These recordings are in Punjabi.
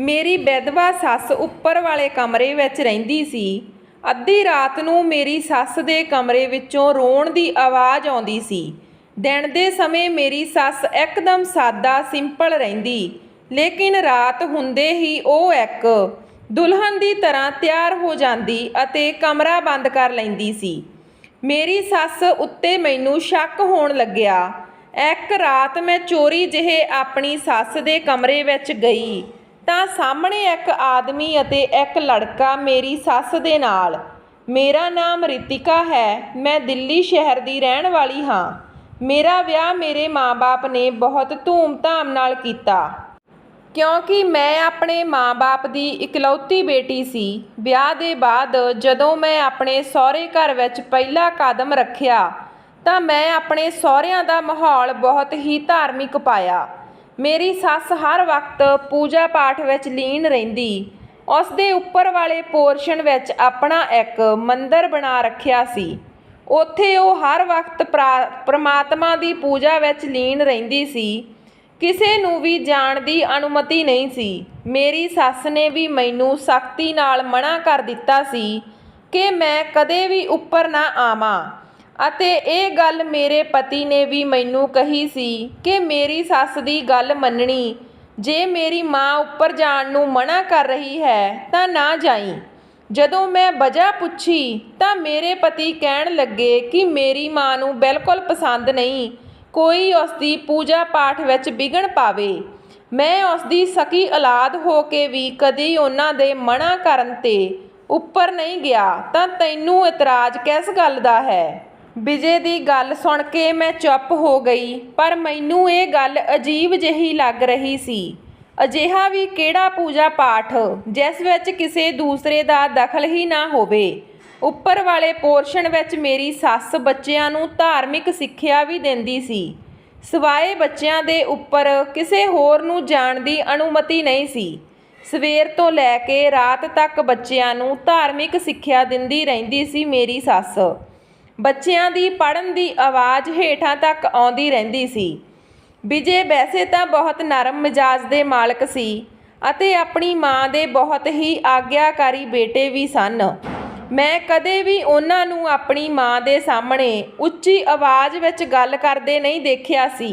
ਮੇਰੀ ਵਿਧਵਾ ਸੱਸ ਉੱਪਰ ਵਾਲੇ ਕਮਰੇ ਵਿੱਚ ਰਹਿੰਦੀ ਸੀ। ਅੱਧੀ ਰਾਤ ਨੂੰ ਮੇਰੀ ਸੱਸ ਦੇ ਕਮਰੇ ਵਿੱਚੋਂ ਰੋਣ ਦੀ ਆਵਾਜ਼ ਆਉਂਦੀ ਸੀ। ਦਿਨ ਦੇ ਸਮੇਂ ਮੇਰੀ ਸੱਸ ਇੱਕਦਮ ਸਾਦਾ ਸਿੰਪਲ ਰਹਿੰਦੀ, ਲੇਕਿਨ ਰਾਤ ਹੁੰਦੇ ਹੀ ਉਹ ਇੱਕ ਦੁਲਹਨ ਦੀ ਤਰ੍ਹਾਂ ਤਿਆਰ ਹੋ ਜਾਂਦੀ ਅਤੇ ਕਮਰਾ ਬੰਦ ਕਰ ਲੈਂਦੀ ਸੀ। ਮੇਰੀ ਸੱਸ ਉੱਤੇ ਮੈਨੂੰ ਸ਼ੱਕ ਹੋਣ ਲੱਗਿਆ। ਇੱਕ ਰਾਤ ਮੈਂ ਚੋਰੀ ਜਿਹੇ ਆਪਣੀ ਸੱਸ ਦੇ ਕਮਰੇ ਵਿੱਚ ਗਈ ਤਾਂ ਸਾਹਮਣੇ ਇੱਕ ਆਦਮੀ ਅਤੇ ਇੱਕ ਲੜਕਾ ਮੇਰੀ ਸੱਸ ਦੇ ਨਾਲ। ਮੇਰਾ ਨਾਮ ਰਿਤਿਕਾ ਹੈ। ਮੈਂ ਦਿੱਲੀ ਸ਼ਹਿਰ ਦੀ ਰਹਿਣ ਵਾਲੀ ਹਾਂ। ਮੇਰਾ ਵਿਆਹ ਮੇਰੇ ਮਾਂ-ਬਾਪ ਨੇ ਬਹੁਤ ਧੂਮ-ਧਾਮ ਨਾਲ ਕੀਤਾ, ਕਿਉਂਕਿ ਮੈਂ ਆਪਣੇ ਮਾਂ-ਬਾਪ ਦੀ ਇਕਲੌਤੀ ਬੇਟੀ ਸੀ। ਵਿਆਹ ਦੇ ਬਾਅਦ ਜਦੋਂ ਮੈਂ ਆਪਣੇ ਸਹੁਰੇ ਘਰ ਵਿੱਚ ਪਹਿਲਾ ਕਦਮ ਰੱਖਿਆ ਤਾਂ ਮੈਂ ਆਪਣੇ ਸਹੁਰਿਆਂ ਦਾ ਮਾਹੌਲ ਬਹੁਤ ਹੀ ਧਾਰਮਿਕ ਪਾਇਆ। ਮੇਰੀ ਸੱਸ ਹਰ ਵਕਤ ਪੂਜਾ ਪਾਠ ਵਿੱਚ ਲੀਨ ਰਹਿੰਦੀ। ਉਸ ਦੇ ਉੱਪਰ ਵਾਲੇ ਪੋਰਸ਼ਨ ਵਿੱਚ ਆਪਣਾ ਇੱਕ ਮੰਦਰ ਬਣਾ ਰੱਖਿਆ ਸੀ। ਉੱਥੇ ਉਹ ਹਰ ਵਕਤ ਪ੍ਰਮਾਤਮਾ ਦੀ ਪੂਜਾ ਵਿੱਚ ਲੀਨ ਰਹਿੰਦੀ ਸੀ। ਕਿਸੇ ਨੂੰ ਵੀ ਜਾਣ ਦੀ ਅਨੁਮਤੀ ਨਹੀਂ ਸੀ। ਮੇਰੀ ਸੱਸ ਨੇ ਵੀ ਮੈਨੂੰ ਸਖਤੀ ਨਾਲ ਮਨ੍ਹਾ ਕਰ ਦਿੱਤਾ ਸੀ ਕਿ ਮੈਂ ਕਦੇ ਵੀ ਉੱਪਰ ਨਾ ਆਵਾਂ, ਅਤੇ ਇਹ ਗੱਲ ਮੇਰੇ ਪਤੀ ਨੇ ਵੀ ਮੈਨੂੰ ਕਹੀ ਸੀ ਕਿ ਮੇਰੀ ਸੱਸ ਦੀ ਗੱਲ ਮੰਨਣੀ। ਜੇ ਮੇਰੀ ਮਾਂ ਉੱਪਰ ਜਾਣ ਨੂੰ ਮਨ੍ਹਾ ਕਰ ਰਹੀ ਹੈ ਤਾਂ ਨਾ ਜਾਈਂ। ਜਦੋਂ ਮੈਂ ਵਜ੍ਹਾ ਪੁੱਛੀ ਤਾਂ ਮੇਰੇ ਪਤੀ ਕਹਿਣ ਲੱਗੇ ਕਿ ਮੇਰੀ ਮਾਂ ਨੂੰ ਬਿਲਕੁਲ ਪਸੰਦ ਨਹੀਂ ਕੋਈ ਉਸਦੀ ਪੂਜਾ ਪਾਠ ਵਿੱਚ ਵਿਘਨ ਪਾਵੇ। ਮੈਂ ਉਸਦੀ ਸਕੀ ਔਲਾਦ ਹੋ ਕੇ ਵੀ ਕਦੀ ਉਹਨਾਂ ਦੇ ਮਨ੍ਹਾ ਕਰਨ 'ਤੇ ਉੱਪਰ ਨਹੀਂ ਗਿਆ, ਤਾਂ ਤੈਨੂੰ ਇਤਰਾਜ਼ ਕਿਸ ਗੱਲ ਦਾ ਹੈ? ਵਿਜੇ ਦੀ ਗੱਲ ਸੁਣ ਕੇ ਮੈਂ ਚੁੱਪ ਹੋ ਗਈ, ਪਰ ਮੈਨੂੰ ਇਹ ਗੱਲ ਅਜੀਬ ਜਿਹੀ ਲੱਗ ਰਹੀ ਸੀ। ਅਜਿਹਾ ਵੀ ਕਿਹੜਾ ਪੂਜਾ ਪਾਠ ਜਿਸ ਵਿੱਚ ਕਿਸੇ ਦੂਸਰੇ ਦਾ ਦਖਲ ਹੀ ਨਾ ਹੋਵੇ। ਉੱਪਰ ਵਾਲੇ ਪੋਰਸ਼ਨ ਵਿੱਚ ਮੇਰੀ ਸੱਸ ਬੱਚਿਆਂ ਨੂੰ ਧਾਰਮਿਕ ਸਿੱਖਿਆ ਵੀ ਦਿੰਦੀ ਸੀ। ਸਿਵਾਏ ਬੱਚਿਆਂ ਦੇ ਉੱਪਰ ਕਿਸੇ ਹੋਰ ਨੂੰ ਜਾਣ ਦੀ ਅਨੁਮਤੀ ਨਹੀਂ ਸੀ। ਸਵੇਰ ਤੋਂ ਲੈ ਕੇ ਰਾਤ ਤੱਕ ਬੱਚਿਆਂ ਨੂੰ ਧਾਰਮਿਕ ਸਿੱਖਿਆ ਦਿੰਦੀ ਰਹਿੰਦੀ ਸੀ ਮੇਰੀ ਸੱਸ। ਬੱਚਿਆਂ ਦੀ ਪੜ੍ਹਨ ਦੀ ਆਵਾਜ਼ ਹੇਠਾਂ ਤੱਕ ਆਉਂਦੀ ਰਹਿੰਦੀ ਸੀ। ਵਿਜੇ ਵੈਸੇ ਤਾਂ ਬਹੁਤ ਨਰਮ ਮਿਜਾਜ ਦੇ ਮਾਲਕ ਸੀ ਅਤੇ ਆਪਣੀ ਮਾਂ ਦੇ ਬਹੁਤ ਹੀ ਆਗਿਆਕਾਰੀ ਬੇਟੇ ਵੀ ਸਨ। ਮੈਂ ਕਦੇ ਵੀ ਉਹਨਾਂ ਨੂੰ ਆਪਣੀ ਮਾਂ ਦੇ ਸਾਹਮਣੇ ਉੱਚੀ ਆਵਾਜ਼ ਵਿੱਚ ਗੱਲ ਕਰਦੇ ਨਹੀਂ ਦੇਖਿਆ ਸੀ।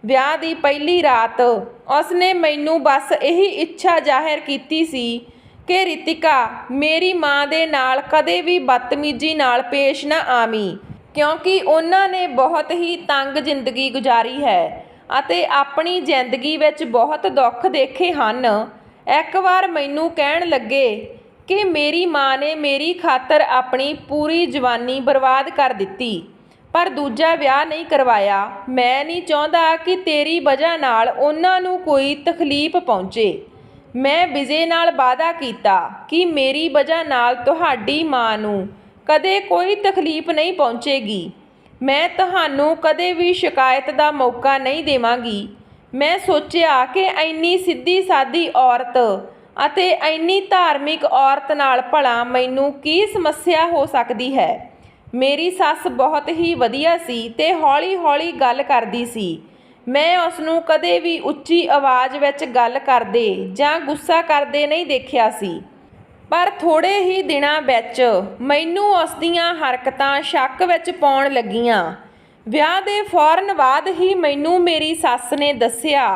ਵਿਆਹ ਦੀ ਪਹਿਲੀ ਰਾਤ ਉਸਨੇ ਮੈਨੂੰ ਬਸ ਇਹੀ ਇੱਛਾ ਜ਼ਾਹਿਰ ਕੀਤੀ ਸੀ ਕਿ ਰਿਤਿਕਾ, ਮੇਰੀ ਮਾਂ ਦੇ ਨਾਲ ਕਦੇ ਵੀ ਬਦਤਮੀਜ਼ੀ ਨਾਲ ਪੇਸ਼ ਨਾ ਆਵੀਂ, ਕਿਉਂਕਿ ਉਹਨਾਂ ਨੇ ਬਹੁਤ ਹੀ ਤੰਗ ਜ਼ਿੰਦਗੀ ਗੁਜ਼ਾਰੀ ਹੈ ਅਤੇ ਆਪਣੀ ਜ਼ਿੰਦਗੀ ਵਿੱਚ ਬਹੁਤ ਦੁੱਖ ਦੇਖੇ ਹਨ। ਇੱਕ ਵਾਰ ਮੈਨੂੰ ਕਹਿਣ ਲੱਗੇ ਕਿ ਮੇਰੀ ਮਾਂ ਨੇ ਮੇਰੀ ਖਾਤਰ ਆਪਣੀ ਪੂਰੀ ਜਵਾਨੀ ਬਰਬਾਦ ਕਰ ਦਿੱਤੀ, ਪਰ ਦੂਜਾ ਵਿਆਹ ਨਹੀਂ ਕਰਵਾਇਆ। ਮੈਂ ਨਹੀਂ ਚਾਹੁੰਦਾ ਕਿ ਤੇਰੀ ਵਜ੍ਹਾ ਨਾਲ ਉਹਨਾਂ ਨੂੰ ਕੋਈ ਤਕਲੀਫ ਪਹੁੰਚੇ। ਮੈਂ ਵਿਜੇ ਨਾਲ ਵਾਅਦਾ ਕੀਤਾ ਕਿ ਮੇਰੀ ਵਜ੍ਹਾ ਨਾਲ ਤੁਹਾਡੀ ਮਾਂ ਨੂੰ ਕਦੇ ਕੋਈ ਤਕਲੀਫ ਨਹੀਂ ਪਹੁੰਚੇਗੀ। ਮੈਂ ਤੁਹਾਨੂੰ ਕਦੇ ਵੀ ਸ਼ਿਕਾਇਤ ਦਾ ਮੌਕਾ ਨਹੀਂ ਦੇਵਾਂਗੀ। ਮੈਂ ਸੋਚਿਆ ਕਿ ਇੰਨੀ ਸਿੱਧੀ ਸਾਦੀ ਔਰਤ ਅਤੇ ਇੰਨੀ ਧਾਰਮਿਕ ਔਰਤ ਨਾਲ ਭਲਾ ਮੈਨੂੰ ਕੀ ਸਮੱਸਿਆ ਹੋ ਸਕਦੀ ਹੈ। ਮੇਰੀ ਸੱਸ ਬਹੁਤ ਹੀ ਵਧੀਆ ਸੀ ਤੇ ਹੌਲੀ-ਹੌਲੀ ਗੱਲ ਕਰਦੀ ਸੀ। ਮੈਂ ਉਸਨੂੰ ਕਦੇ ਵੀ ਉੱਚੀ ਆਵਾਜ਼ ਵਿੱਚ ਗੱਲ ਕਰਦੇ ਜਾਂ ਗੁੱਸਾ ਕਰਦੇ ਨਹੀਂ ਦੇਖਿਆ ਸੀ। ਪਰ ਥੋੜ੍ਹੇ ਹੀ ਦਿਨਾਂ ਵਿੱਚ ਮੈਨੂੰ ਉਸਦੀਆਂ ਹਰਕਤਾਂ ਸ਼ੱਕ ਵਿੱਚ ਪਾਉਣ ਲੱਗੀਆਂ। ਵਿਆਹ ਦੇ ਫੌਰਨ ਬਾਅਦ ਹੀ ਮੈਨੂੰ ਮੇਰੀ ਸੱਸ ਨੇ ਦੱਸਿਆ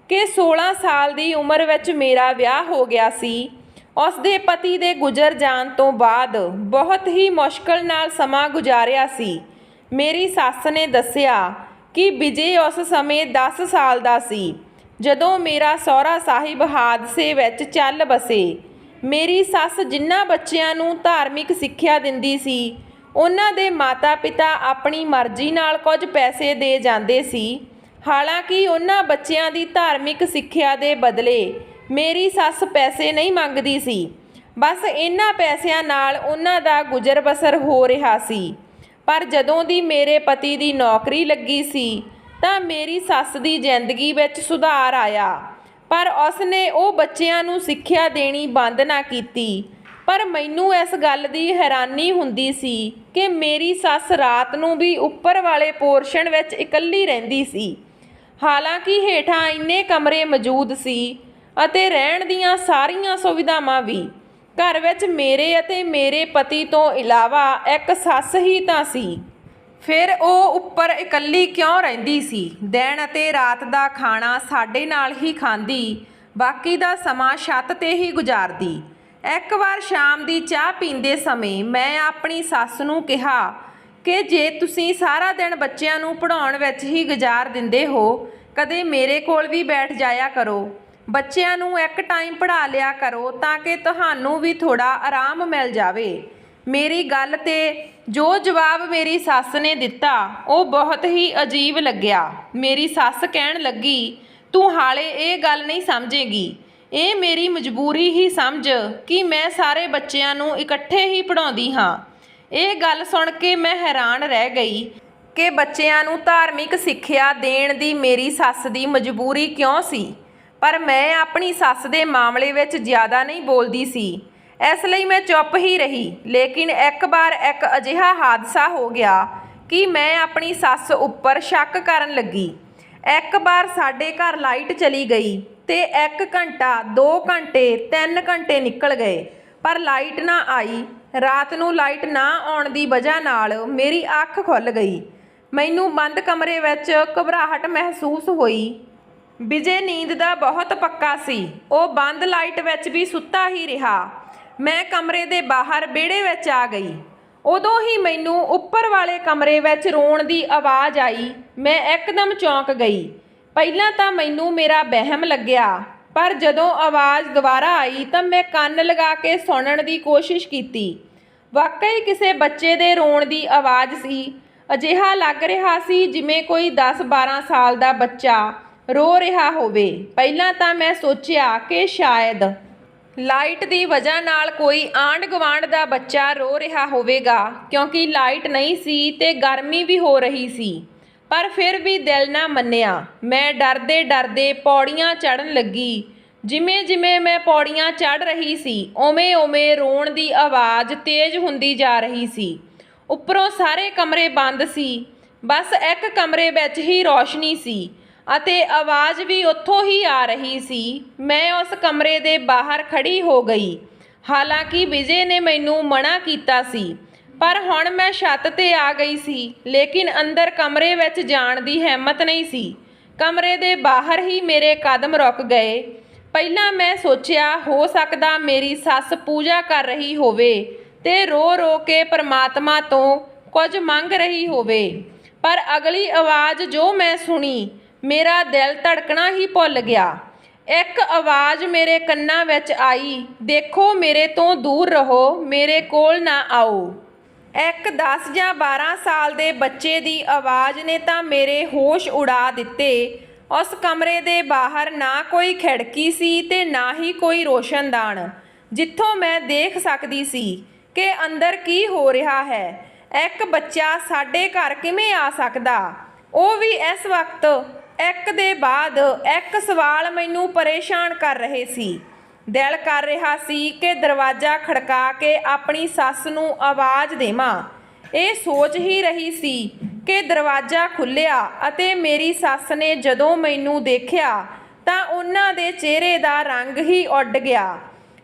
ਕਿ 16 ਸਾਲ ਦੀ ਉਮਰ ਵਿੱਚ ਮੇਰਾ ਵਿਆਹ ਹੋ ਗਿਆ ਸੀ। ਉਸਦੇ ਪਤੀ ਦੇ ਗੁਜ਼ਰ ਜਾਣ ਤੋਂ ਬਾਅਦ ਬਹੁਤ ਹੀ ਮੁਸ਼ਕਲ ਨਾਲ ਸਮਾਂ ਗੁਜ਼ਾਰਿਆ ਸੀ। ਮੇਰੀ ਸੱਸ ਨੇ ਦੱਸਿਆ ਕਿ ਵਿਜੇ ਉਸ ਸਮੇਂ 10 ਸਾਲ ਦਾ ਸੀ ਜਦੋਂ ਮੇਰਾ ਸਹੁਰਾ ਸਾਹਿਬ ਹਾਦਸੇ ਵਿੱਚ ਚੱਲ ਵਸੇ। ਮੇਰੀ ਸੱਸ ਜਿਨ੍ਹਾਂ ਬੱਚਿਆਂ ਨੂੰ ਧਾਰਮਿਕ ਸਿੱਖਿਆ ਦਿੰਦੀ ਸੀ, ਉਹਨਾਂ ਦੇ ਮਾਤਾ-ਪਿਤਾ ਆਪਣੀ ਮਰਜ਼ੀ ਨਾਲ ਕੁਝ ਪੈਸੇ ਦੇ ਜਾਂਦੇ ਸੀ। ਹਾਲਾਂਕਿ ਉਹਨਾਂ ਬੱਚਿਆਂ ਦੀ ਧਾਰਮਿਕ ਸਿੱਖਿਆ ਦੇ ਬਦਲੇ ਮੇਰੀ ਸੱਸ ਪੈਸੇ ਨਹੀਂ ਮੰਗਦੀ ਸੀ। ਬਸ ਇਹਨਾਂ ਪੈਸਿਆਂ ਨਾਲ ਉਹਨਾਂ ਦਾ ਗੁਜ਼ਰ ਬਸਰ ਹੋ ਰਿਹਾ ਸੀ। ਪਰ ਜਦੋਂ ਦੀ ਮੇਰੇ ਪਤੀ ਦੀ ਨੌਕਰੀ ਲੱਗੀ ਸੀ ਤਾਂ ਮੇਰੀ ਸੱਸ ਦੀ ਜ਼ਿੰਦਗੀ ਵਿੱਚ ਸੁਧਾਰ ਆਇਆ। ਪਰ ਉਸਨੇ ਉਹ ਬੱਚਿਆਂ ਨੂੰ ਸਿੱਖਿਆ ਦੇਣੀ ਬੰਦ ਨਾ ਕੀਤੀ। ਪਰ ਮੈਨੂੰ ਇਸ ਗੱਲ ਦੀ ਹੈਰਾਨੀ ਹੁੰਦੀ ਸੀ ਕਿ ਮੇਰੀ ਸੱਸ ਰਾਤ ਨੂੰ ਵੀ ਉੱਪਰ ਵਾਲੇ ਪੋਰਸ਼ਨ ਵਿੱਚ ਇਕੱਲੀ ਰਹਿੰਦੀ ਸੀ। ਹਾਲਾਂਕਿ ਹੇਠਾਂ ਇੰਨੇ ਕਮਰੇ ਮੌਜੂਦ ਸੀ ਅਤੇ ਰਹਿਣ ਦੀਆਂ ਸਾਰੀਆਂ ਸੁਵਿਧਾਵਾਂ ਵੀ। ਘਰ ਵਿੱਚ ਮੇਰੇ ਅਤੇ ਮੇਰੇ ਪਤੀ ਤੋਂ ਇਲਾਵਾ ਇੱਕ ਸੱਸ ਹੀ ਤਾਂ ਸੀ। ਫਿਰ ਉਹ ਉੱਪਰ ਇਕੱਲੀ ਕਿਉਂ ਰਹਿੰਦੀ ਸੀ? ਦਿਨ ਅਤੇ ਰਾਤ ਦਾ ਖਾਣਾ ਸਾਡੇ ਨਾਲ ਹੀ ਖਾਂਦੀ, ਬਾਕੀ ਦਾ ਸਮਾਂ ਛੱਤ 'ਤੇ ਹੀ ਗੁਜ਼ਾਰਦੀ। ਇੱਕ ਵਾਰ ਸ਼ਾਮ ਦੀ ਚਾਹ ਪੀਂਦੇ ਸਮੇਂ ਮੈਂ ਆਪਣੀ ਸੱਸ ਨੂੰ ਕਿਹਾ ਕਿ ਜੇ ਤੁਸੀਂ ਸਾਰਾ ਦਿਨ ਬੱਚਿਆਂ ਨੂੰ ਪੜ੍ਹਾਉਣ ਵਿੱਚ ਹੀ ਗੁਜ਼ਾਰ ਦਿੰਦੇ ਹੋ, ਕਦੇ ਮੇਰੇ ਕੋਲ ਵੀ ਬੈਠ ਜਾਇਆ ਕਰੋ। ਬੱਚਿਆਂ ਨੂੰ ਇੱਕ ਟਾਈਮ ਪੜ੍ਹਾ ਲਿਆ ਕਰੋ ਤਾਂ ਕਿ ਤੁਹਾਨੂੰ ਵੀ ਥੋੜ੍ਹਾ ਆਰਾਮ ਮਿਲ ਜਾਵੇ। ਮੇਰੀ ਗੱਲ 'ਤੇ ਜੋ ਜਵਾਬ ਮੇਰੀ ਸੱਸ ਨੇ ਦਿੱਤਾ ਉਹ ਬਹੁਤ ਹੀ ਅਜੀਬ ਲੱਗਿਆ। ਮੇਰੀ ਸੱਸ ਕਹਿਣ ਲੱਗੀ, ਤੂੰ ਹਾਲੇ ਇਹ ਗੱਲ ਨਹੀਂ ਸਮਝੇਗੀ। ਇਹ ਮੇਰੀ ਮਜਬੂਰੀ ਹੀ ਸਮਝ ਕਿ ਮੈਂ ਸਾਰੇ ਬੱਚਿਆਂ ਨੂੰ ਇਕੱਠੇ ਹੀ ਪੜ੍ਹਾਉਂਦੀ ਹਾਂ। ਇਹ ਗੱਲ ਸੁਣ ਕੇ ਮੈਂ ਹੈਰਾਨ ਰਹਿ ਗਈ ਕਿ ਬੱਚਿਆਂ ਨੂੰ ਧਾਰਮਿਕ ਸਿੱਖਿਆ ਦੇਣ ਦੀ ਮੇਰੀ ਸੱਸ ਦੀ ਮਜਬੂਰੀ ਕਿਉਂ ਸੀ। ਪਰ ਮੈਂ ਆਪਣੀ ਸੱਸ ਦੇ ਮਾਮਲੇ ਵਿੱਚ ਜ਼ਿਆਦਾ ਨਹੀਂ ਬੋਲਦੀ ਸੀ, ਇਸ ਲਈ ਮੈਂ ਚੁੱਪ ਹੀ ਰਹੀ। ਲੇਕਿਨ ਇੱਕ ਵਾਰ ਇੱਕ ਅਜਿਹਾ ਹਾਦਸਾ ਹੋ ਗਿਆ ਕਿ ਮੈਂ ਆਪਣੀ ਸੱਸ ਉੱਪਰ ਸ਼ੱਕ ਕਰਨ ਲੱਗੀ। ਇੱਕ ਵਾਰ ਸਾਡੇ ਘਰ ਲਾਈਟ ਚਲੀ ਗਈ ਤੇ 1 ਘੰਟਾ, 2 ਘੰਟੇ, 3 ਘੰਟੇ ਨਿਕਲ ਗਏ, ਪਰ ਲਾਈਟ ਨਾ ਆਈ। ਰਾਤ ਨੂੰ ਲਾਈਟ ਨਾ ਆਉਣ ਦੀ ਵਜ੍ਹਾ ਨਾਲ ਮੇਰੀ ਅੱਖ ਖੁੱਲ੍ਹ ਗਈ। ਮੈਨੂੰ ਬੰਦ ਕਮਰੇ ਵਿੱਚ ਘਬਰਾਹਟ ਮਹਿਸੂਸ ਹੋਈ। ਵਿਜੇ ਨੀਂਦ ਦਾ ਬਹੁਤ ਪੱਕਾ ਸੀ, ਉਹ ਬੰਦ ਲਾਈਟ ਵਿੱਚ ਵੀ ਸੁੱਤਾ ਹੀ ਰਿਹਾ। ਮੈਂ ਕਮਰੇ ਦੇ ਬਾਹਰ ਵਿਹੜੇ ਵਿੱਚ ਆ ਗਈ। ਉਦੋਂ ਹੀ ਮੈਨੂੰ ਉੱਪਰ ਵਾਲੇ ਕਮਰੇ ਵਿੱਚ ਰੋਣ ਦੀ ਆਵਾਜ਼ ਆਈ। ਮੈਂ ਇੱਕਦਮ ਚੌਂਕ ਗਈ। ਪਹਿਲਾਂ ਤਾਂ ਮੈਨੂੰ ਮੇਰਾ ਵਹਿਮ ਲੱਗਿਆ, ਪਰ ਜਦੋਂ ਆਵਾਜ਼ ਦੁਬਾਰਾ ਆਈ ਤਾਂ ਮੈਂ ਕੰਨ ਲਗਾ ਕੇ ਸੁਣਨ ਦੀ ਕੋਸ਼ਿਸ਼ ਕੀਤੀ। ਵਾਕਈ ਕਿਸੇ ਬੱਚੇ ਦੇ ਰੋਣ ਦੀ ਆਵਾਜ਼ ਸੀ। ਅਜਿਹਾ ਲੱਗ ਰਿਹਾ ਸੀ ਜਿਵੇਂ ਕੋਈ 10-12 ਸਾਲ ਦਾ ਬੱਚਾ ਰੋ ਰਿਹਾ ਹੋਵੇ। ਪਹਿਲਾਂ ਤਾਂ ਮੈਂ ਸੋਚਿਆ ਕਿ ਸ਼ਾਇਦ ਲਾਈਟ ਦੀ ਵਜ੍ਹਾ ਨਾਲ ਕੋਈ ਆਂਢ ਗੁਆਂਢ ਦਾ ਬੱਚਾ ਰੋ ਰਿਹਾ ਹੋਵੇਗਾ, ਕਿਉਂਕਿ ਲਾਈਟ ਨਹੀਂ ਸੀ ਤੇ ਗਰਮੀ ਵੀ ਹੋ ਰਹੀ ਸੀ। ਪਰ ਫਿਰ ਵੀ ਦਿਲ ਨਾ ਮੰਨਿਆ। ਮੈਂ ਡਰਦੇ ਡਰਦੇ ਪੌੜੀਆਂ ਚੜ੍ਹਨ ਲੱਗੀ। ਜਿਵੇਂ ਜਿਵੇਂ ਮੈਂ ਪੌੜੀਆਂ ਚੜ੍ਹ ਰਹੀ ਸੀ, ਉਵੇਂ-ਉਵੇਂ ਰੋਣ ਦੀ ਆਵਾਜ਼ ਤੇਜ਼ ਹੁੰਦੀ ਜਾ ਰਹੀ ਸੀ। ਉੱਪਰੋਂ ਸਾਰੇ ਕਮਰੇ ਬੰਦ ਸੀ, ਬਸ ਇੱਕ ਕਮਰੇ ਵਿੱਚ ਹੀ ਰੌਸ਼ਨੀ ਸੀ ਅਤੇ ਆਵਾਜ਼ ਵੀ ਉੱਥੋਂ ਹੀ ਆ ਰਹੀ ਸੀ। ਮੈਂ ਉਸ ਕਮਰੇ ਦੇ ਬਾਹਰ ਖੜੀ ਹੋ ਗਈ। ਹਾਲਾਂਕਿ ਵਿਜੇ ਨੇ ਮੈਨੂੰ ਮਨ੍ਹਾ ਕੀਤਾ ਸੀ, ਪਰ ਹੁਣ ਮੈਂ ਛੱਤ 'ਤੇ ਆ ਗਈ ਸੀ, ਲੇਕਿਨ ਅੰਦਰ ਕਮਰੇ ਵਿੱਚ ਜਾਣ ਦੀ ਹਿੰਮਤ ਨਹੀਂ ਸੀ। ਕਮਰੇ ਦੇ ਬਾਹਰ ਹੀ ਮੇਰੇ ਕਦਮ ਰੁਕ ਗਏ। ਪਹਿਲਾਂ ਮੈਂ ਸੋਚਿਆ ਹੋ ਸਕਦਾ ਮੇਰੀ ਸੱਸ ਪੂਜਾ ਕਰ ਰਹੀ ਹੋਵੇ ਤੇ ਰੋ ਰੋ ਕੇ ਪਰਮਾਤਮਾ ਤੋਂ ਕੁਝ ਮੰਗ ਰਹੀ ਹੋਵੇ, ਪਰ ਅਗਲੀ ਆਵਾਜ਼ ਜੋ ਮੈਂ ਸੁਣੀ, ਮੇਰਾ ਦਿਲ ਧੜਕਣਾ ਹੀ ਭੁੱਲ ਗਿਆ। ਇੱਕ ਆਵਾਜ਼ ਮੇਰੇ ਕੰਨਾਂ ਵਿੱਚ ਆਈ, ਦੇਖੋ ਮੇਰੇ ਤੋਂ ਦੂਰ ਰਹੋ, ਮੇਰੇ ਕੋਲ ਨਾ ਆਓ। ਇੱਕ 10 ਜਾਂ 12 ਸਾਲ ਦੇ ਬੱਚੇ ਦੀ ਆਵਾਜ਼ ਨੇ ਤਾਂ ਮੇਰੇ ਹੋਸ਼ ਉਡਾ ਦਿੱਤੇ। ਉਸ ਕਮਰੇ ਦੇ ਬਾਹਰ ਨਾ ਕੋਈ ਖਿੜਕੀ ਸੀ ਤੇ ਨਾ ਹੀ ਕੋਈ ਰੋਸ਼ਨਦਾਨ, ਜਿੱਥੋਂ ਮੈਂ ਦੇਖ ਸਕਦੀ ਸੀ ਕਿ ਅੰਦਰ ਕੀ ਹੋ ਰਿਹਾ ਹੈ। ਇੱਕ ਬੱਚਾ ਸਾਡੇ ਘਰ ਕਿਵੇਂ ਆ ਸਕਦਾ, ਉਹ ਵੀ ਇਸ ਵਕਤ? ਇੱਕ ਦੇ ਬਾਅਦ ਇੱਕ ਸਵਾਲ ਮੈਨੂੰ ਪਰੇਸ਼ਾਨ ਕਰ ਰਹੇ ਸੀ। ਦਿਲ ਕਰ ਰਿਹਾ ਸੀ ਕਿ ਦਰਵਾਜ਼ਾ ਖੜਕਾ ਕੇ ਆਪਣੀ ਸੱਸ ਨੂੰ ਆਵਾਜ਼ ਦੇਵਾਂ। ਇਹ ਸੋਚ ਹੀ ਰਹੀ ਸੀ ਕਿ ਦਰਵਾਜ਼ਾ ਖੁੱਲ੍ਹਿਆ ਅਤੇ ਮੇਰੀ ਸੱਸ ਨੇ ਜਦੋਂ ਮੈਨੂੰ ਦੇਖਿਆ ਤਾਂ ਉਹਨਾਂ ਦੇ ਚਿਹਰੇ ਦਾ ਰੰਗ ਹੀ ਉੱਡ ਗਿਆ।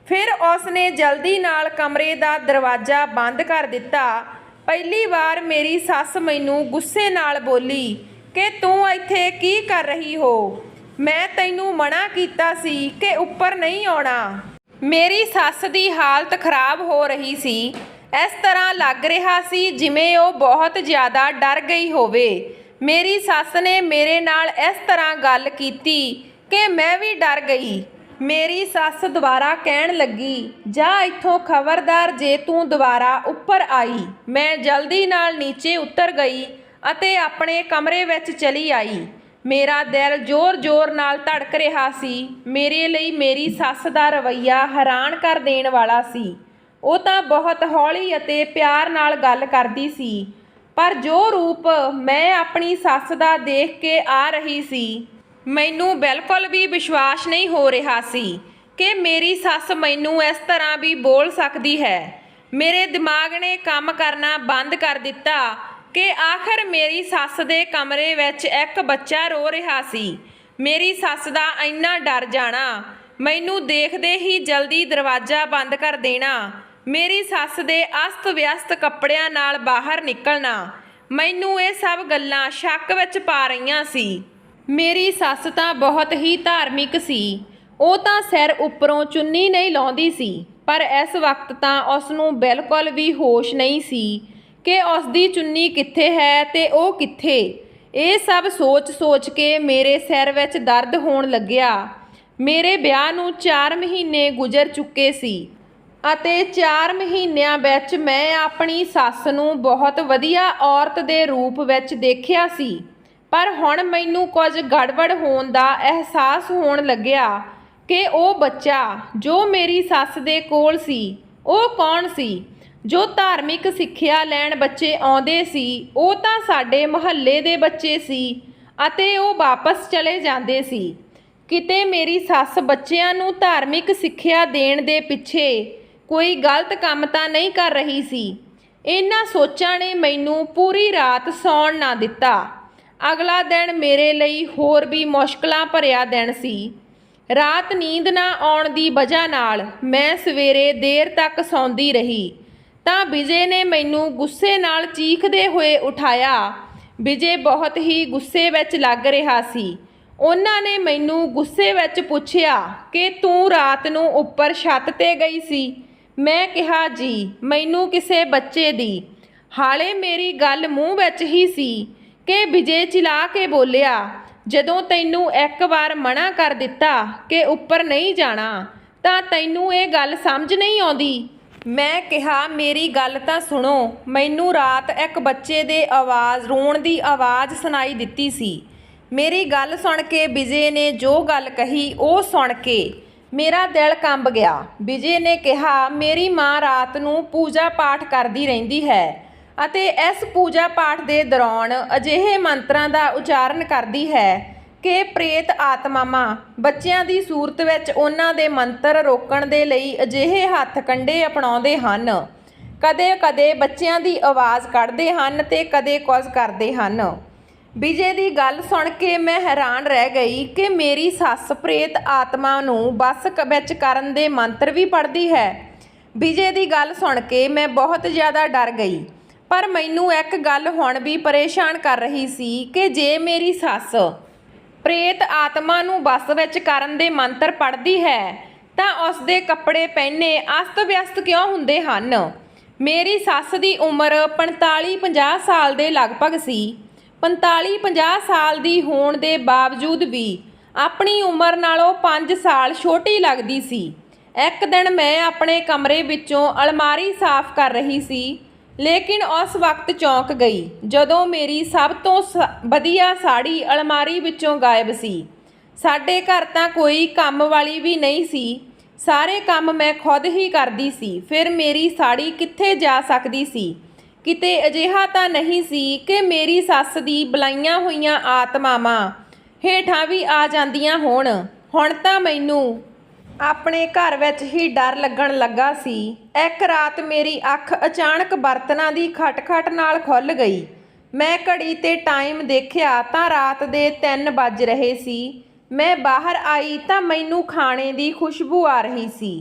ਫਿਰ ਉਸਨੇ ਜਲਦੀ ਨਾਲ ਕਮਰੇ ਦਾ ਦਰਵਾਜ਼ਾ ਬੰਦ ਕਰ ਦਿੱਤਾ। ਪਹਿਲੀ ਵਾਰ ਮੇਰੀ ਸੱਸ ਮੈਨੂੰ ਗੁੱਸੇ ਨਾਲ ਬੋਲੀ ਕਿ ਤੂੰ ਇੱਥੇ ਕੀ ਕਰ ਰਹੀ ਹੋ? ਮੈਂ ਤੈਨੂੰ ਮਨ੍ਹਾ ਕੀਤਾ ਸੀ ਕਿ ਉੱਪਰ ਨਹੀਂ ਆਉਣਾ। ਮੇਰੀ ਸੱਸ ਦੀ ਹਾਲਤ ਖਰਾਬ ਹੋ ਰਹੀ ਸੀ। ਇਸ ਤਰ੍ਹਾਂ ਲੱਗ ਰਿਹਾ ਸੀ ਜਿਵੇਂ ਉਹ ਬਹੁਤ ਜ਼ਿਆਦਾ ਡਰ ਗਈ ਹੋਵੇ। ਮੇਰੀ ਸੱਸ ਨੇ ਮੇਰੇ ਨਾਲ ਇਸ ਤਰ੍ਹਾਂ ਗੱਲ ਕੀਤੀ ਕਿ ਮੈਂ ਵੀ ਡਰ ਗਈ। ਮੇਰੀ ਸੱਸ ਦੁਬਾਰਾ ਕਹਿਣ ਲੱਗੀ, ਜਾ ਇੱਥੋਂ ਖਬਰਦਾਰ ਜੇ ਤੂੰ ਦੁਬਾਰਾ ਉੱਪਰ ਆਈ। ਮੈਂ ਜਲਦੀ ਨਾਲ ਨੀਚੇ ਉਤਰ ਗਈ ਅਤੇ ਆਪਣੇ ਕਮਰੇ ਵਿੱਚ ਚਲੀ ਆਈ। ਮੇਰਾ ਦਿਲ ਜ਼ੋਰ-ਜ਼ੋਰ ਨਾਲ ਧੜਕ ਰਿਹਾ ਸੀ। ਮੇਰੇ ਲਈ ਮੇਰੀ ਸੱਸ ਦਾ ਰਵੱਈਆ ਹੈਰਾਨ ਕਰ ਦੇਣ ਵਾਲਾ ਸੀ। ਉਹ ਤਾਂ ਬਹੁਤ ਹੌਲੀ ਅਤੇ ਪਿਆਰ ਨਾਲ ਗੱਲ ਕਰਦੀ ਸੀ, ਪਰ ਜੋ ਰੂਪ ਮੈਂ ਆਪਣੀ ਸੱਸ ਦਾ ਦੇਖ ਕੇ ਆ ਰਹੀ ਸੀ, ਮੈਨੂੰ ਬਿਲਕੁਲ ਵੀ ਵਿਸ਼ਵਾਸ ਨਹੀਂ ਹੋ ਰਿਹਾ ਸੀ ਕਿ ਮੇਰੀ ਸੱਸ ਮੈਨੂੰ ਇਸ ਤਰ੍ਹਾਂ ਵੀ ਬੋਲ ਸਕਦੀ ਹੈ। ਮੇਰੇ ਦਿਮਾਗ ਨੇ ਕੰਮ ਕਰਨਾ ਬੰਦ ਕਰ ਦਿੱਤਾ ਕਿ ਆਖਰ ਮੇਰੀ ਸੱਸ ਦੇ ਕਮਰੇ ਵਿੱਚ ਇੱਕ ਬੱਚਾ ਰੋ ਰਿਹਾ ਸੀ। ਮੇਰੀ ਸੱਸ ਦਾ ਇੰਨਾ ਡਰ ਜਾਣਾ ਮੈਨੂੰ ਦੇਖਦੇ ਹੀ ਜਲਦੀ ਦਰਵਾਜ਼ਾ ਬੰਦ ਕਰ ਦੇਣਾ, ਮੇਰੀ ਸੱਸ ਦੇ ਅਸਤ-ਵਿਅਸਤ ਕੱਪੜਿਆਂ ਨਾਲ ਬਾਹਰ ਨਿਕਲਣਾ। ਮੈਨੂੰ ਇਹ ਸਭ ਗੱਲਾਂ ਸ਼ੱਕ ਵਿੱਚ ਪਾ ਰਹੀਆਂ ਸੀ। ਮੇਰੀ ਸੱਸ ਤਾਂ ਬਹੁਤ ਹੀ ਧਾਰਮਿਕ ਸੀ। ਉਹ ਤਾਂ ਸਿਰ ਉੱਪਰੋਂ ਚੁੰਨੀ ਨਹੀਂ ਲਾਉਂਦੀ ਸੀ, ਪਰ ਇਸ ਵਕਤ ਤਾਂ ਉਸ ਨੂੰ ਬਿਲਕੁਲ ਵੀ ਹੋਸ਼ ਨਹੀਂ ਸੀ ਕਿ ਉਸ ਦੀ ਚੁੰਨੀ ਕਿੱਥੇ ਹੈ ਤੇ ਉਹ ਕਿੱਥੇ। ਇਹ ਸਭ ਸੋਚ ਕੇ ਮੇਰੇ ਸਿਰ ਵਿੱਚ ਦਰਦ ਹੋਣ ਲੱਗਿਆ। ਮੇਰੇ ਵਿਆਹ ਨੂੰ 4 ਮਹੀਨੇ ਗੁਜ਼ਰ ਚੁੱਕੇ ਸੀ ਅਤੇ 4 ਮਹੀਨਿਆਂ ਵਿੱਚ ਮੈਂ ਆਪਣੀ ਸੱਸ ਨੂੰ ਬਹੁਤ ਵਧੀਆ ਔਰਤ ਦੇ ਰੂਪ ਵਿੱਚ ਦੇਖਿਆ ਸੀ, ਪਰ ਹੁਣ ਮੈਨੂੰ ਕੁਝ ਗੜਬੜ ਹੋਣ ਦਾ ਅਹਿਸਾਸ ਹੋਣ ਲੱਗਿਆ ਕਿ ਉਹ ਬੱਚਾ ਜੋ ਮੇਰੀ ਸੱਸ ਦੇ ਕੋਲ ਸੀ ਉਹ ਕੌਣ ਸੀ। ਜੋ ਧਾਰਮਿਕ ਸਿੱਖਿਆ ਲੈਣ ਬੱਚੇ ਆਉਂਦੇ ਸੀ ਉਹ ਤਾਂ ਸਾਡੇ ਮੁਹੱਲੇ ਦੇ ਬੱਚੇ ਸੀ ਅਤੇ ਉਹ ਵਾਪਸ ਚਲੇ ਜਾਂਦੇ ਸੀ। ਕਿਤੇ ਮੇਰੀ ਸੱਸ ਬੱਚਿਆਂ ਨੂੰ ਧਾਰਮਿਕ ਸਿੱਖਿਆ ਦੇਣ ਦੇ ਪਿੱਛੇ ਕੋਈ ਗਲਤ ਕੰਮ ਤਾਂ ਨਹੀਂ ਕਰ ਰਹੀ ਸੀ। ਇਹਨਾਂ ਸੋਚਾਂ ਨੇ ਮੈਨੂੰ ਪੂਰੀ ਰਾਤ ਸੌਣ ਨਾ ਦਿੱਤਾ। ਅਗਲਾ ਦਿਨ ਮੇਰੇ ਲਈ ਹੋਰ ਵੀ ਮੁਸ਼ਕਲਾਂ ਭਰਿਆ ਦਿਨ ਸੀ। ਰਾਤ ਨੀਂਦ ਨਾ ਆਉਣ ਦੀ ਵਜ੍ਹਾ ਨਾਲ ਮੈਂ ਸਵੇਰੇ ਦੇਰ ਤੱਕ ਸੌਂਦੀ ਰਹੀ ਤਾਂ ਵਿਜੇ ਨੇ ਮੈਨੂੰ ਗੁੱਸੇ ਨਾਲ ਚੀਖਦੇ ਹੋਏ ਉਠਾਇਆ। ਵਿਜੇ ਬਹੁਤ ਹੀ ਗੁੱਸੇ ਵਿੱਚ ਲੱਗ ਰਿਹਾ ਸੀ। ਉਹਨਾਂ ਨੇ ਮੈਨੂੰ ਗੁੱਸੇ ਵਿੱਚ ਪੁੱਛਿਆ ਕਿ ਤੂੰ ਰਾਤ ਨੂੰ ਉੱਪਰ ਛੱਤ ਤੇ ਗਈ ਸੀ। ਮੈਂ ਕਿਹਾ ਜੀ, ਮੈਨੂੰ ਕਿਸੇ ਬੱਚੇ ਦੀ। ਹਾਲੇ ਮੇਰੀ ਗੱਲ ਮੂੰਹ ਵਿੱਚ ਹੀ ਸੀ ਕਿ ਵਿਜੇ ਚਿਲਾ ਕੇ ਬੋਲਿਆ, ਜਦੋਂ ਤੈਨੂੰ ਇੱਕ ਵਾਰ ਮਨਾ ਕਰ ਦਿੱਤਾ ਕਿ ਉੱਪਰ ਨਹੀਂ ਜਾਣਾ ਤਾਂ ਤੈਨੂੰ ਇਹ ਗੱਲ ਸਮਝ ਨਹੀਂ ਆਉਂਦੀ। ਮੈਂ ਕਿਹਾ, ਮੇਰੀ ਗੱਲ ਤਾਂ ਸੁਣੋ। ਮੈਨੂੰ ਰਾਤ ਇੱਕ ਬੱਚੇ ਦੇ ਰੋਣ ਦੀ ਆਵਾਜ਼ ਸੁਣਾਈ ਦਿੱਤੀ ਸੀ। ਮੇਰੀ ਗੱਲ ਸੁਣ ਕੇ ਵਿਜੇ ਨੇ ਜੋ ਗੱਲ ਕਹੀ ਉਹ ਸੁਣ ਕੇ ਮੇਰਾ ਦਿਲ ਕੰਬ ਗਿਆ। ਵਿਜੇ ਨੇ ਕਿਹਾ, ਮੇਰੀ ਮਾਂ ਰਾਤ ਨੂੰ ਪੂਜਾ ਪਾਠ ਕਰਦੀ ਰਹਿੰਦੀ ਹੈ ਅਤੇ ਇਸ ਪੂਜਾ ਪਾਠ ਦੇ ਦੌਰਾਨ ਅਜਿਹੇ ਮੰਤਰਾਂ ਦਾ ਉਚਾਰਨ ਕਰਦੀ ਹੈ ਕਿ ਪ੍ਰੇਤ ਆਤਮਾਵਾਂ ਬੱਚਿਆਂ ਦੀ ਸੂਰਤ ਵਿੱਚ ਉਹਨਾਂ ਦੇ ਮੰਤਰ ਰੋਕਣ ਦੇ ਲਈ ਅਜਿਹੇ ਹੱਥ ਕੰਡੇ ਅਪਣਾਉਂਦੇ ਹਨ। ਕਦੇ-ਕਦੇ ਬੱਚਿਆਂ ਦੀ ਆਵਾਜ਼ ਕੱਢਦੇ ਹਨ ਤੇ ਕਦੇ ਕੁਝ ਕਰਦੇ ਹਨ। ਵਿਜੇ ਦੀ ਗੱਲ ਸੁਣ ਕੇ ਮੈਂ ਹੈਰਾਨ ਰਹਿ ਗਈ ਕਿ ਮੇਰੀ ਸੱਸ ਪ੍ਰੇਤ ਆਤਮਾ ਨੂੰ ਬਸ ਵਿੱਚ ਕਰਨ ਦੇ ਮੰਤਰ ਵੀ ਪੜ੍ਹਦੀ ਹੈ। ਵਿਜੇ ਦੀ ਗੱਲ ਸੁਣ ਕੇ ਮੈਂ ਬਹੁਤ ਜ਼ਿਆਦਾ ਡਰ ਗਈ, ਪਰ ਮੈਨੂੰ ਇੱਕ ਗੱਲ ਹੁਣ ਵੀ ਪਰੇਸ਼ਾਨ ਕਰ ਰਹੀ ਸੀ ਕਿ ਜੇ ਮੇਰੀ ਸੱਸ ਪ੍ਰੇਤ ਆਤਮਾ ਨੂੰ ਬਸ ਵਿੱਚ ਕਰਨ ਦੇ ਮੰਤਰ ਪੜ੍ਹਦੀ ਹੈ ਤਾਂ ਉਸ ਦੇ ਕੱਪੜੇ ਪਹਿਨੇ ਅਸਤ-ਵਿਅਸਤ ਕਿਉਂ ਹੁੰਦੇ ਹਨ। ਮੇਰੀ ਸੱਸ ਦੀ ਉਮਰ 45-50 ਸਾਲ ਦੇ ਲਗਭਗ ਸੀ। 45-50 ਸਾਲ ਦੀ ਹੋਣ ਦੇ ਬਾਵਜੂਦ ਵੀ ਆਪਣੀ ਉਮਰ ਨਾਲੋਂ 5 ਸਾਲ ਛੋਟੀ ਲੱਗਦੀ ਸੀ। ਇੱਕ ਦਿਨ ਮੈਂ ਆਪਣੇ ਕਮਰੇ ਵਿੱਚੋਂ ਅਲਮਾਰੀ ਸਾਫ਼ ਕਰ ਰਹੀ ਸੀ, ਲੇਕਿਨ ਉਸ ਵਕਤ ਚੌਂਕ ਗਈ ਜਦੋਂ ਮੇਰੀ ਸਭ ਤੋਂ ਵਧੀਆ ਸਾੜੀ ਅਲਮਾਰੀ ਵਿੱਚੋਂ ਗਾਇਬ ਸੀ। ਸਾਡੇ ਘਰ ਤਾਂ ਕੋਈ ਕੰਮ ਵਾਲੀ ਵੀ ਨਹੀਂ ਸੀ, ਸਾਰੇ ਕੰਮ ਮੈਂ ਖੁਦ ਹੀ ਕਰਦੀ ਸੀ। ਫਿਰ ਮੇਰੀ ਸਾੜੀ ਕਿੱਥੇ ਜਾ ਸਕਦੀ ਸੀ। ਕਿਤੇ ਅਜਿਹਾ ਤਾਂ ਨਹੀਂ ਸੀ ਕਿ ਮੇਰੀ ਸੱਸ ਦੀ ਬੁਲਾਈਆਂ ਹੋਈਆਂ ਆਤਮਾਵਾਂ ਹੇਠਾਂ ਵੀ ਆ ਜਾਂਦੀਆਂ ਹੋਣ। ਹੁਣ ਤਾਂ ਮੈਨੂੰ ਆਪਣੇ ਘਰ ਵਿੱਚ ਹੀ ਡਰ ਲੱਗਣ ਲੱਗਾ ਸੀ। ਇੱਕ ਰਾਤ ਮੇਰੀ ਅੱਖ ਅਚਾਨਕ ਬਰਤਨਾਂ ਦੀ ਖਟਖਟ ਨਾਲ ਖੁੱਲ੍ਹ ਗਈ। ਮੈਂ ਘੜੀ ਤੇ ਟਾਈਮ ਦੇਖਿਆ ਤਾਂ ਰਾਤ ਦੇ 3 ਵੱਜ ਰਹੇ ਸੀ। ਮੈਂ ਬਾਹਰ ਆਈ ਤਾਂ ਮੈਨੂੰ ਖਾਣੇ ਦੀ ਖੁਸ਼ਬੂ ਆ ਰਹੀ ਸੀ।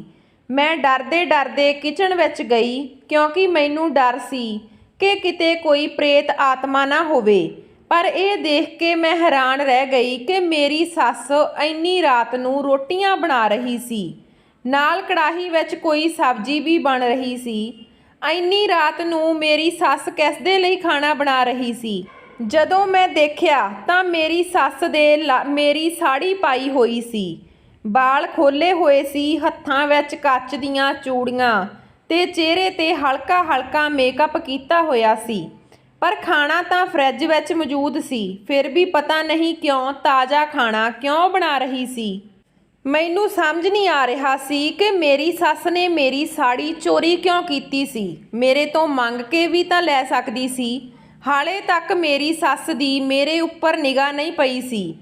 ਮੈਂ ਡਰਦੇ ਕਿਚਨ ਵਿੱਚ ਗਈ ਕਿਉਂਕਿ ਮੈਨੂੰ ਡਰ ਸੀ ਕਿ ਕਿਤੇ ਕੋਈ ਪ੍ਰੇਤ ਆਤਮਾ ਨਾ ਹੋਵੇ। ਪਰ ਇਹ ਦੇਖ ਕੇ ਮੈਂ ਹੈਰਾਨ ਰਹਿ ਗਈ ਕਿ ਮੇਰੀ ਸੱਸ ਇੰਨੀ ਰਾਤ ਨੂੰ ਰੋਟੀਆਂ ਬਣਾ ਰਹੀ ਸੀ, ਨਾਲ ਕੜਾਹੀ ਵਿੱਚ ਕੋਈ ਸਬਜ਼ੀ ਵੀ ਬਣ ਰਹੀ ਸੀ। ਇੰਨੀ ਰਾਤ ਨੂੰ ਮੇਰੀ ਸੱਸ ਕਿਸ ਦੇ ਲਈ ਖਾਣਾ ਬਣਾ ਰਹੀ ਸੀ। ਜਦੋਂ ਮੈਂ ਦੇਖਿਆ ਤਾਂ ਮੇਰੀ ਸੱਸ ਦੇ ਮੇਰੀ ਸਾੜੀ ਪਾਈ ਹੋਈ ਸੀ, ਵਾਲ ਖੋਲ੍ਹੇ ਹੋਏ ਸੀ, ਹੱਥਾਂ ਵਿੱਚ ਕੱਚ ਦੀਆਂ ਚੂੜੀਆਂ ਤੇ ਚਿਹਰੇ ਤੇ ਹਲਕਾ ਮੇਕਅਪ ਕੀਤਾ ਹੋਇਆ ਸੀ। ਪਰ ਖਾਣਾ ਤਾਂ ਫਰਿੱਜ ਵਿੱਚ ਮੌਜੂਦ ਸੀ, ਫਿਰ ਵੀ ਪਤਾ ਨਹੀਂ ਕਿਉਂ ਤਾਜ਼ਾ ਖਾਣਾ ਕਿਉਂ ਬਣਾ ਰਹੀ ਸੀ। ਮੈਨੂੰ ਸਮਝ ਨਹੀਂ ਆ ਰਿਹਾ ਸੀ ਕਿ ਮੇਰੀ ਸੱਸ ਨੇ ਮੇਰੀ ਸਾੜੀ ਚੋਰੀ ਕਿਉਂ ਕੀਤੀ ਸੀ। ਮੇਰੇ ਤੋਂ ਮੰਗ ਕੇ ਵੀ ਤਾਂ ਲੈ ਸਕਦੀ ਸੀ। ਹਾਲੇ ਤੱਕ ਮੇਰੀ ਸੱਸ ਦੀ ਮੇਰੇ ਉੱਪਰ ਨਿਗਾਹ ਨਹੀਂ ਪਈ ਸੀ।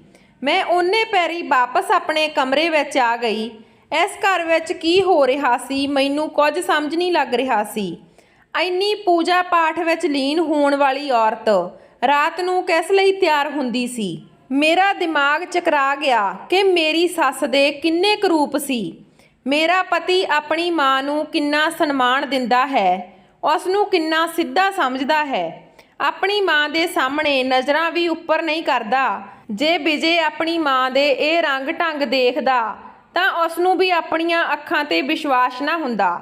ਮੈਂ ਉਹਨੇ ਪੈਰੀ ਵਾਪਸ ਆਪਣੇ ਕਮਰੇ ਵਿੱਚ ਆ ਗਈ। ਇਸ ਘਰ ਵਿੱਚ ਕੀ ਹੋ ਰਿਹਾ ਸੀ ਮੈਨੂੰ ਕੁਝ ਸਮਝ ਨਹੀਂ ਲੱਗ ਰਿਹਾ ਸੀ। ਇੰਨੀ ਪੂਜਾ ਪਾਠ ਵਿੱਚ ਲੀਨ ਹੋਣ ਵਾਲੀ ਔਰਤ ਰਾਤ ਨੂੰ ਕਿਸ ਲਈ ਤਿਆਰ ਹੁੰਦੀ ਸੀ। ਮੇਰਾ ਦਿਮਾਗ ਚਕਰਾ ਗਿਆ ਕਿ ਮੇਰੀ ਸੱਸ ਦੇ ਕਿੰਨੇ ਕੁ ਰੂਪ ਸੀ। ਮੇਰਾ ਪਤੀ ਆਪਣੀ ਮਾਂ ਨੂੰ ਕਿੰਨਾ ਸਨਮਾਨ ਦਿੰਦਾ ਹੈ, ਉਸ ਨੂੰ ਕਿੰਨਾ ਸਿੱਧਾ ਸਮਝਦਾ ਹੈ। ਆਪਣੀ ਮਾਂ ਦੇ ਸਾਹਮਣੇ ਨਜ਼ਰਾਂ ਵੀ ਉੱਪਰ ਨਹੀਂ ਕਰਦਾ। ਜੇ ਵਿਜੇ ਆਪਣੀ ਮਾਂ ਦੇ ਇਹ ਰੰਗ ਢੰਗ ਦੇਖਦਾ ਤਾਂ ਉਸ ਨੂੰ ਵੀ ਆਪਣੀਆਂ ਅੱਖਾਂ 'ਤੇ ਵਿਸ਼ਵਾਸ ਨਾ ਹੁੰਦਾ।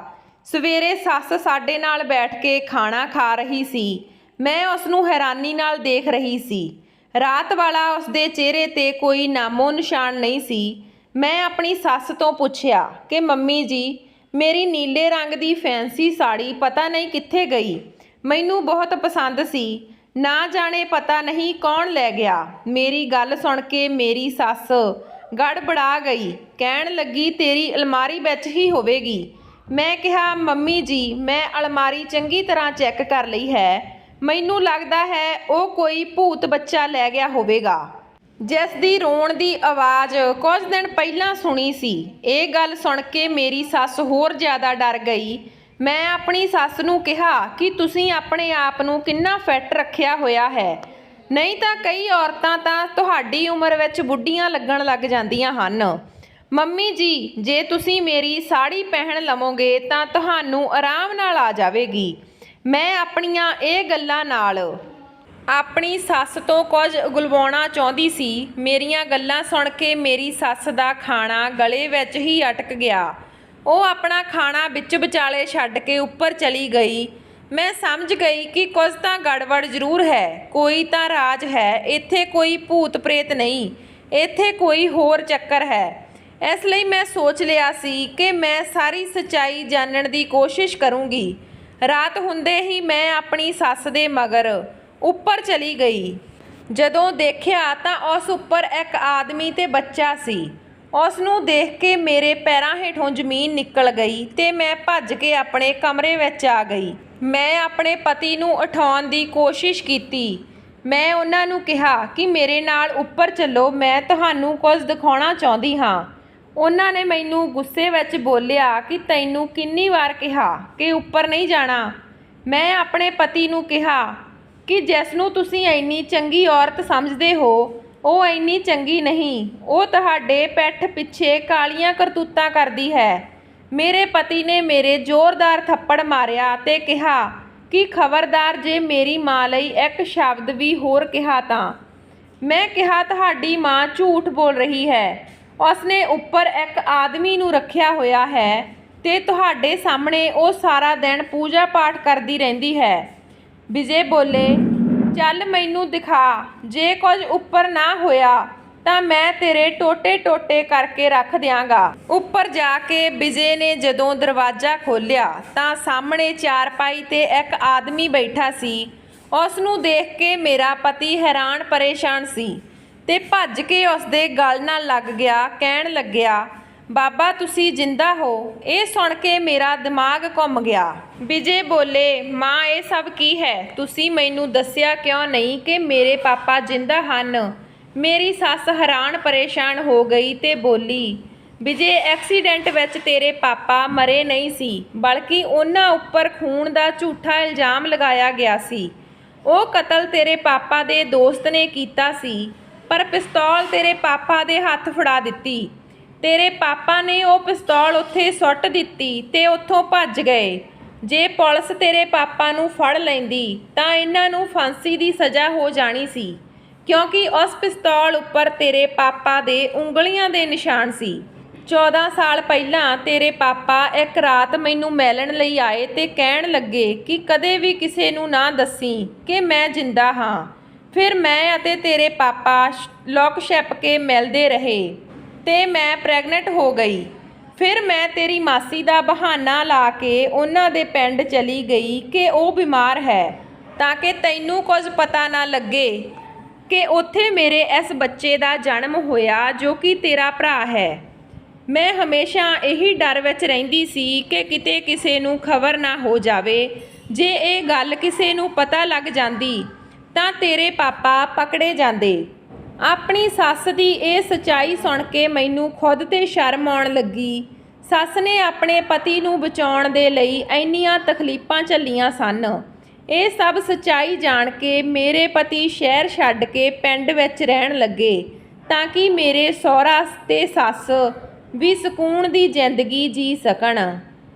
ਸਵੇਰੇ ਸੱਸ ਸਾਡੇ ਨਾਲ ਬੈਠ ਕੇ ਖਾਣਾ ਖਾ ਰਹੀ ਸੀ। ਮੈਂ ਉਸ ਨੂੰ ਹੈਰਾਨੀ ਨਾਲ ਦੇਖ ਰਹੀ ਸੀ। ਰਾਤ ਵਾਲਾ ਉਸ ਦੇ ਚਿਹਰੇ 'ਤੇ ਕੋਈ ਨਾਮੋ ਨਿਸ਼ਾਨ ਨਹੀਂ ਸੀ। ਮੈਂ ਆਪਣੀ ਸੱਸ ਤੋਂ ਪੁੱਛਿਆ ਕਿ ਮੰਮੀ ਜੀ, ਮੇਰੀ ਨੀਲੇ ਰੰਗ ਦੀ ਫੈਂਸੀ ਸਾੜੀ ਪਤਾ ਨਹੀਂ ਕਿੱਥੇ ਗਈ। ਮੈਨੂੰ ਬਹੁਤ ਪਸੰਦ ਸੀ, ਨਾ ਜਾਣੇ ਪਤਾ ਨਹੀਂ ਕੌਣ ਲੈ ਗਿਆ। ਮੇਰੀ ਗੱਲ ਸੁਣ ਕੇ ਮੇਰੀ ਸੱਸ ਗੜਬੜਾ ਗਈ। ਕਹਿਣ ਲੱਗੀ, ਤੇਰੀ ਅਲਮਾਰੀ ਵਿੱਚ ਹੀ ਹੋਵੇਗੀ। ਮੈਂ ਕਿਹਾ, ਮੰਮੀ ਜੀ, ਮੈਂ ਅਲਮਾਰੀ ਚੰਗੀ ਤਰ੍ਹਾਂ ਚੈੱਕ ਕਰ ਲਈ ਹੈ। ਮੈਨੂੰ ਲੱਗਦਾ ਹੈ ਉਹ ਕੋਈ ਭੂਤ ਬੱਚਾ ਲੈ ਗਿਆ ਹੋਵੇਗਾ, ਜਿਸ ਦੀ ਰੋਣ ਦੀ ਆਵਾਜ਼ ਕੁਝ ਦਿਨ ਪਹਿਲਾਂ ਸੁਣੀ ਸੀ। ਇਹ ਗੱਲ ਸੁਣ ਕੇ ਮੇਰੀ ਸੱਸ ਹੋਰ ਜ਼ਿਆਦਾ ਡਰ ਗਈ। ਮੈਂ ਆਪਣੀ ਸੱਸ ਨੂੰ ਕਿਹਾ ਕਿ ਤੁਸੀਂ ਆਪਣੇ ਆਪ ਨੂੰ ਕਿੰਨਾ ਫਿੱਟ ਰੱਖਿਆ ਹੋਇਆ ਹੈ, ਨਹੀਂ ਤਾਂ ਕਈ ਔਰਤਾਂ ਤਾਂ ਤੁਹਾਡੀ ਉਮਰ ਵਿੱਚ ਬੁੱਢੀਆਂ ਲੱਗਣ ਲੱਗ ਜਾਂਦੀਆਂ ਹਨ। ਮੰਮੀ ਜੀ, ਜੇ ਤੁਸੀਂ ਮੇਰੀ ਸਾੜੀ ਪਹਿਨ ਲਵੋਗੇ ਤਾਂ ਤੁਹਾਨੂੰ ਆਰਾਮ ਨਾਲ ਆ ਜਾਵੇਗੀ। ਮੈਂ ਆਪਣੀਆਂ ਇਹ ਗੱਲਾਂ ਨਾਲ ਆਪਣੀ ਸੱਸ ਤੋਂ ਕੁਝ ਉਗਲਵਾਉਣਾ ਚਾਹੁੰਦੀ ਸੀ। ਮੇਰੀਆਂ ਗੱਲਾਂ ਸੁਣ ਕੇ ਮੇਰੀ ਸੱਸ ਦਾ ਖਾਣਾ ਗਲੇ ਵਿੱਚ ਹੀ ਅਟਕ ਗਿਆ। ਉਹ ਆਪਣਾ ਖਾਣਾ ਵਿੱਚ ਵਿਚਾਲੇ ਛੱਡ ਕੇ ਉੱਪਰ ਚਲੀ ਗਈ। ਮੈਂ ਸਮਝ ਗਈ ਕਿ ਕੁਝ ਤਾਂ ਗੜਬੜ ਜ਼ਰੂਰ ਹੈ, ਕੋਈ ਤਾਂ ਰਾਜ ਹੈ। ਇੱਥੇ ਕੋਈ ਭੂਤ ਪ੍ਰੇਤ ਨਹੀਂ, ਇੱਥੇ ਕੋਈ ਹੋਰ ਚੱਕਰ ਹੈ। ਇਸ ਲਈ ਮੈਂ ਸੋਚ ਲਿਆ ਸੀ ਕਿ ਮੈਂ ਸਾਰੀ ਸੱਚਾਈ ਜਾਣਨ ਦੀ ਕੋਸ਼ਿਸ਼ ਕਰੂੰਗੀ। ਰਾਤ ਹੁੰਦੇ ਹੀ ਮੈਂ ਆਪਣੀ ਸੱਸ ਦੇ ਮਗਰ ਉੱਪਰ ਚਲੀ ਗਈ। ਜਦੋਂ ਦੇਖਿਆ ਤਾਂ ਉਸ ਉੱਪਰ ਇੱਕ ਆਦਮੀ ਤੇ ਬੱਚਾ ਸੀ। ਉਸ ਨੂੰ ਦੇਖ ਕੇ ਮੇਰੇ ਪੈਰਾਂ ਹੇਠੋਂ ਜ਼ਮੀਨ ਨਿਕਲ ਗਈ ਤੇ ਮੈਂ ਭੱਜ ਕੇ ਆਪਣੇ ਕਮਰੇ ਵਿੱਚ ਆ ਗਈ। ਮੈਂ ਆਪਣੇ ਪਤੀ ਨੂੰ ਉਠਾਉਣ ਦੀ ਕੋਸ਼ਿਸ਼ ਕੀਤੀ। ਮੈਂ ਉਹਨਾਂ ਨੂੰ ਕਿਹਾ ਕਿ ਮੇਰੇ ਨਾਲ ਉੱਪਰ ਚੱਲੋ, ਮੈਂ ਤੁਹਾਨੂੰ ਕੁਝ ਦਿਖਾਉਣਾ ਚਾਹੁੰਦੀ ਹਾਂ। ਉਹਨਾਂ ਨੇ ਮੈਨੂੰ ਗੁੱਸੇ ਵਿੱਚ ਬੋਲਿਆ ਕਿ ਤੈਨੂੰ ਕਿੰਨੀ ਵਾਰ ਕਿਹਾ ਕਿ ਉੱਪਰ ਨਹੀਂ ਜਾਣਾ। ਮੈਂ ਆਪਣੇ ਪਤੀ ਨੂੰ ਕਿਹਾ ਕਿ ਜਿਸ ਨੂੰ ਤੁਸੀਂ ਇੰਨੀ ਚੰਗੀ ਔਰਤ ਸਮਝਦੇ ਹੋ, ਉਹ ਇੰਨੀ ਚੰਗੀ ਨਹੀਂ। ਉਹ ਤੁਹਾਡੇ ਪਿੱਠ ਪਿੱਛੇ ਕਾਲੀਆਂ ਕਰਤੂਤਾਂ ਕਰਦੀ ਹੈ। ਮੇਰੇ ਪਤੀ ਨੇ ਮੇਰੇ ਜ਼ੋਰਦਾਰ ਥੱਪੜ ਮਾਰਿਆ ਤੇ ਕਿਹਾ ਕਿ ਖਬਰਦਾਰ ਜੇ ਮੇਰੀ ਮਾਂ ਲਈ ਇੱਕ ਸ਼ਬਦ ਵੀ ਹੋਰ ਕਿਹਾ ਤਾਂ। ਮੈਂ ਕਿਹਾ, ਤੁਹਾਡੀ ਮਾਂ ਝੂਠ ਬੋਲ ਰਹੀ ਹੈ। ਉਸਨੇ ਉੱਪਰ ਇੱਕ ਆਦਮੀ ਨੂੰ ਰੱਖਿਆ ਹੋਇਆ ਹੈ ਤੇ ਤੁਹਾਡੇ ਸਾਹਮਣੇ ਉਹ ਸਾਰਾ ਦਿਨ ਪੂਜਾ ਪਾਠ ਕਰਦੀ ਰਹਿੰਦੀ ਹੈ। ਵਿਜੇ ਬੋਲੇ, ਚੱਲ ਮੈਨੂੰ ਦਿਖਾ। ਜੇ ਕੁਝ ਉੱਪਰ ਨਾ ਹੋਇਆ ਤਾਂ ਮੈਂ ਤੇਰੇ ਟੋਟੇ ਟੋਟੇ ਕਰਕੇ ਰੱਖ ਦਿਆਂਗਾ। ਉੱਪਰ ਜਾ ਕੇ ਵਿਜੇ ਨੇ ਜਦੋਂ ਦਰਵਾਜ਼ਾ ਖੋਲ੍ਹਿਆ ਤਾਂ ਸਾਹਮਣੇ ਚਾਰਪਾਈ ਤੇ ਇੱਕ ਆਦਮੀ ਬੈਠਾ ਸੀ। ਉਸ ਨੂੰ ਦੇਖ ਕੇ ਮੇਰਾ ਪਤੀ ਹੈਰਾਨ ਪਰੇਸ਼ਾਨ ਸੀ ਤੇ ਭੱਜ ਕੇ ਉਸ ਦੇ ਗਲ ਨਾਲ ਲੱਗ ਗਿਆ। ਕਹਿਣ ਲੱਗਿਆ, ਬਾਬਾ ਤੁਸੀਂ ਜਿੰਦਾ ਹੋ। ਇਹ ਸੁਣ ਕੇ ਮੇਰਾ ਦਿਮਾਗ ਘੁੰਮ ਗਿਆ। ਵਿਜੇ ਬੋਲੇ, ਮਾਂ ਇਹ ਸਭ ਕੀ ਹੈ? ਤੁਸੀਂ ਮੈਨੂੰ ਦੱਸਿਆ ਕਿਉਂ ਨਹੀਂ ਕਿ ਮੇਰੇ ਪਾਪਾ ਜਿੰਦਾ ਹਨ? ਮੇਰੀ ਸੱਸ ਹੈਰਾਨ ਪਰੇਸ਼ਾਨ ਹੋ ਗਈ ਤੇ ਬੋਲੀ, ਵਿਜੇ ਐਕਸੀਡੈਂਟ ਵਿੱਚ ਤੇਰੇ ਪਾਪਾ ਮਰੇ ਨਹੀਂ ਸੀ, ਬਲਕਿ ਉਹਨਾਂ ਉੱਪਰ ਖੂਨ ਦਾ ਝੂਠਾ ਇਲਜ਼ਾਮ ਲਗਾਇਆ ਗਿਆ ਸੀ। ਉਹ ਕਤਲ ਤੇਰੇ ਪਾਪਾ ਦੇ ਦੋਸਤ ਨੇ ਕੀਤਾ ਸੀ, ਪਰ ਪਿਸਤੌਲ ਤੇਰੇ ਪਾਪਾ ਦੇ ਹੱਥ ਫੜਾ ਦਿੱਤੀ। ਤੇਰੇ ਪਾਪਾ ਨੇ ਉਹ ਪਿਸਤੌਲ ਉੱਥੇ ਸੁੱਟ ਦਿੱਤੀ ਤੇ ਉੱਥੋਂ ਭੱਜ ਗਏ। ਜੇ ਪੁਲਿਸ ਤੇਰੇ ਪਾਪਾ ਨੂੰ ਫੜ ਲੈਂਦੀ ਤਾਂ ਇਹਨਾਂ ਨੂੰ ਫਾਂਸੀ ਦੀ ਸਜ਼ਾ ਹੋ ਜਾਣੀ ਸੀ, ਕਿਉਂਕਿ ਉਸ ਪਿਸਤੌਲ ਉੱਪਰ ਤੇਰੇ ਪਾਪਾ ਦੇ ਉਂਗਲੀਆਂ ਦੇ ਨਿਸ਼ਾਨ ਸੀ। 14 ਸਾਲ ਪਹਿਲਾਂ ਤੇਰੇ ਪਾਪਾ ਇੱਕ ਰਾਤ ਮੈਨੂੰ ਮਿਲਣ ਲਈ ਆਏ ਤੇ ਕਹਿਣ ਲੱਗੇ ਕਿ ਕਦੇ ਵੀ ਕਿਸੇ ਨੂੰ ਨਾ ਦੱਸੀ ਕਿ ਮੈਂ ਜਿੰਦਾ ਹਾਂ। ਫਿਰ ਮੈਂ ਅਤੇ ਤੇਰੇ ਪਾਪਾ ਲੁਕ ਛਿਪ ਕੇ ਮਿਲਦੇ ਰਹੇ ਤੇ ਮੈਂ ਪ੍ਰੈਗਨੈਂਟ ਹੋ ਗਈ। ਫਿਰ ਮੈਂ ਤੇਰੀ ਮਾਸੀ ਦਾ ਬਹਾਨਾ ਲਾ ਕੇ ਉਹਨਾਂ ਦੇ ਪਿੰਡ ਚਲੀ ਗਈ ਕਿ ਉਹ ਬਿਮਾਰ ਹੈ, ਤਾਂ ਕਿ ਤੈਨੂੰ ਕੁਝ ਪਤਾ ਨਾ ਲੱਗੇ ਕਿ ਉੱਥੇ ਮੇਰੇ ਇਸ ਬੱਚੇ ਦਾ ਜਨਮ ਹੋਇਆ ਜੋ ਕਿ ਤੇਰਾ ਭਰਾ ਹੈ। ਮੈਂ ਹਮੇਸ਼ਾ ਇਹੀ ਡਰ ਵਿੱਚ ਰਹਿੰਦੀ ਸੀ ਕਿ ਕਿਤੇ ਕਿਸੇ ਨੂੰ ਖਬਰ ਨਾ ਹੋ ਜਾਵੇ। ਜੇ ਇਹ ਗੱਲ ਕਿਸੇ ਨੂੰ ਪਤਾ ਲੱਗ ਜਾਂਦੀ ਤਾਂ ਤੇਰੇ ਪਾਪਾ ਪਕੜੇ ਜਾਂਦੇ। ਆਪਣੀ ਸੱਸ ਦੀ ਇਹ ਸੱਚਾਈ ਸੁਣ ਕੇ ਮੈਨੂੰ ਖੁਦ 'ਤੇ ਸ਼ਰਮ ਆਉਣ ਲੱਗੀ। ਸੱਸ ਨੇ ਆਪਣੇ ਪਤੀ ਨੂੰ ਬਚਾਉਣ ਦੇ ਲਈ ਇੰਨੀਆਂ ਤਕਲੀਫਾਂ ਝੱਲੀਆਂ ਸਨ। ਇਹ ਸਭ ਸੱਚਾਈ ਜਾਣ ਕੇ ਮੇਰੇ ਪਤੀ ਸ਼ਹਿਰ ਛੱਡ ਕੇ ਪਿੰਡ ਵਿੱਚ ਰਹਿਣ ਲੱਗੇ ਤਾਂ ਕਿ ਮੇਰੇ ਸਹੁਰਾ ਤੇ ਸੱਸ ਵੀ ਸਕੂਨ ਦੀ ਜ਼ਿੰਦਗੀ ਜੀ ਸਕਣ।